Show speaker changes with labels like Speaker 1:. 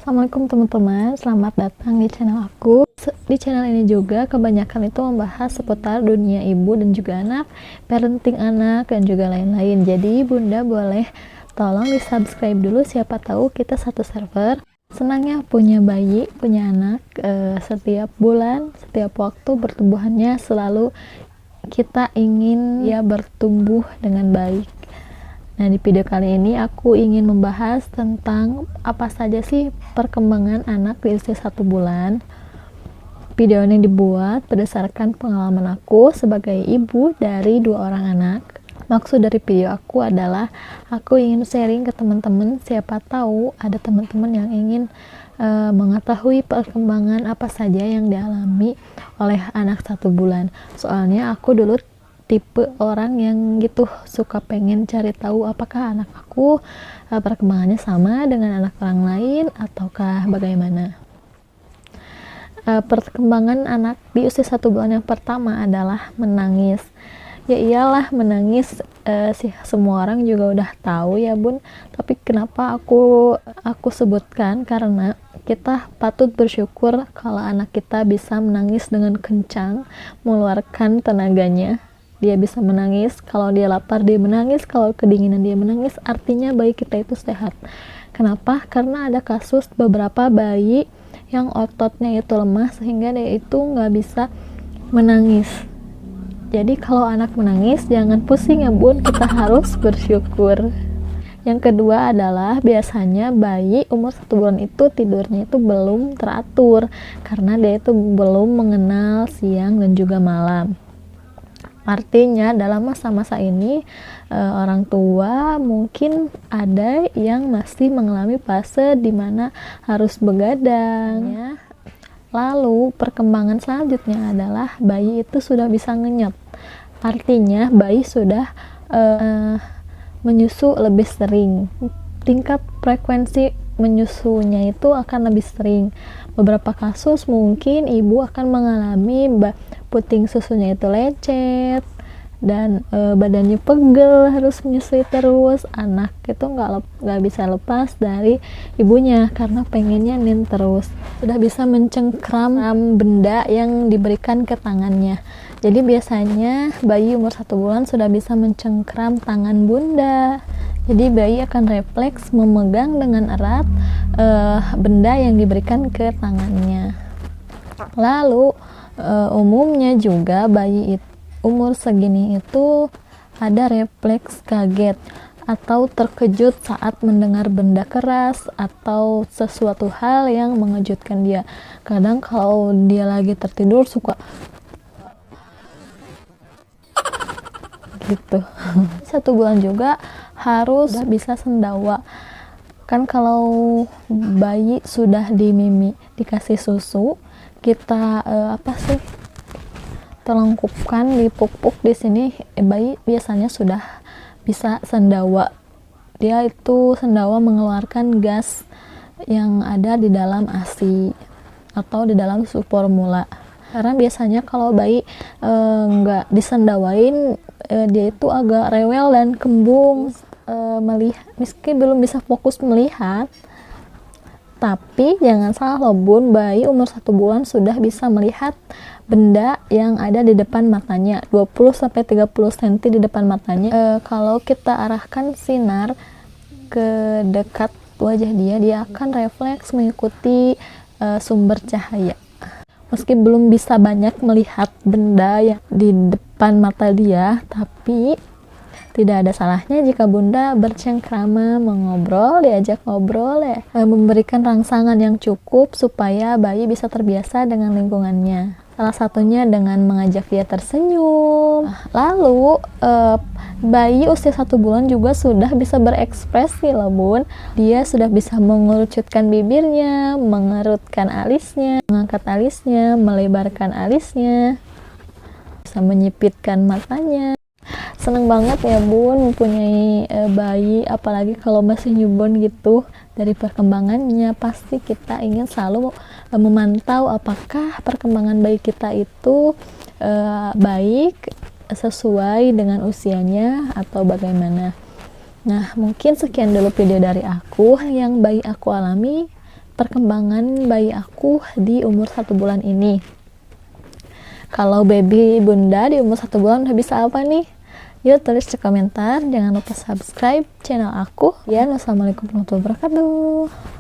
Speaker 1: Assalamualaikum teman-teman, selamat datang di channel aku. Di channel ini juga kebanyakan itu membahas seputar dunia ibu dan juga anak, parenting anak, dan juga lain-lain. Jadi bunda boleh tolong di subscribe dulu, siapa tahu kita satu server. Senangnya punya bayi, punya anak, setiap bulan, setiap waktu pertumbuhannya selalu kita ingin ya bertumbuh dengan baik. Nah, di video kali ini aku ingin membahas tentang apa saja sih perkembangan anak di usia 1 bulan. Video ini dibuat berdasarkan pengalaman aku sebagai ibu dari 2 orang anak. Maksud dari video aku adalah aku ingin sharing ke teman-teman, siapa tahu ada teman-teman yang ingin mengetahui perkembangan apa saja yang dialami oleh anak 1 bulan. Soalnya aku dulu tipe orang yang gitu suka pengen cari tahu apakah anak aku perkembangannya sama dengan anak orang lain ataukah bagaimana. Perkembangan anak di usia 1 bulan yang pertama adalah menangis. Ya iyalah, menangis sih semua orang juga udah tahu ya bun, tapi kenapa aku sebutkan, karena kita patut bersyukur kalau anak kita bisa menangis dengan kencang, mengeluarkan tenaganya. Dia bisa menangis, kalau dia lapar dia menangis, kalau kedinginan dia menangis, artinya bayi kita itu sehat. Kenapa? Karena ada kasus beberapa bayi yang ototnya itu lemah sehingga dia itu nggak bisa menangis. Jadi kalau anak menangis jangan pusing ya bun, kita harus bersyukur. Yang kedua adalah biasanya bayi umur 1 bulan itu tidurnya itu belum teratur karena dia itu belum mengenal siang dan juga malam. Artinya dalam masa-masa ini orang tua mungkin ada yang masih mengalami fase dimana harus begadang ya. Lalu perkembangan selanjutnya adalah bayi itu sudah bisa ngenyot. Artinya bayi sudah menyusu lebih sering. Tingkat frekuensi menyusunya itu akan lebih sering. Beberapa kasus mungkin ibu akan mengalami puting susunya itu lecet dan badannya pegel, harus menyusui terus. Anak itu nggak bisa lepas dari ibunya karena pengennya nin terus. Sudah bisa mencengkram benda yang diberikan ke tangannya. Jadi biasanya bayi umur 1 bulan sudah bisa mencengkram tangan bunda. Jadi bayi akan refleks memegang dengan erat benda yang diberikan ke tangannya. Lalu umumnya juga bayi umur segini itu ada refleks kaget atau terkejut saat mendengar benda keras atau sesuatu hal yang mengejutkan dia. Kadang kalau dia lagi tertidur suka gitu. 1 bulan juga harus bisa sendawa. Kan kalau bayi sudah dikasih susu, kita telengkupkan, dipupuk di sini, bayi biasanya sudah bisa sendawa. Dia itu sendawa mengeluarkan gas yang ada di dalam ASI atau di dalam susu formula. Karena biasanya kalau bayi nggak disendawain, dia itu agak rewel dan kembung, melihat meski belum bisa fokus melihat. Tapi jangan salah loh bun, bayi umur 1 bulan sudah bisa melihat benda yang ada di depan matanya, 20-30 cm di depan matanya. Kalau kita arahkan sinar ke dekat wajah dia akan refleks mengikuti sumber cahaya. Meski belum bisa banyak melihat benda yang di depan mata dia, tapi tidak ada salahnya jika bunda bercengkrama, diajak ngobrol ya, memberikan rangsangan yang cukup supaya bayi bisa terbiasa dengan lingkungannya. Salah satunya dengan mengajak dia tersenyum. Lalu bayi usia 1 bulan juga sudah bisa berekspresi loh bun. Dia sudah bisa mengerucutkan bibirnya, mengerutkan alisnya, mengangkat alisnya, melebarkan alisnya, bisa menyipitkan matanya. Seneng banget ya bun mempunyai bayi, apalagi kalau masih newborn gitu. Dari perkembangannya pasti kita ingin selalu memantau apakah perkembangan bayi kita itu baik, sesuai dengan usianya atau bagaimana. Nah, mungkin sekian dulu video dari aku yang bayi aku alami. perkembangan bayi aku di umur 1 bulan ini. Kalau baby bunda di umur 1 bulan udah bisa apa nih? Yuk tulis di komentar. Jangan lupa subscribe channel aku. Ya, wassalamualaikum warahmatullahi wabarakatuh.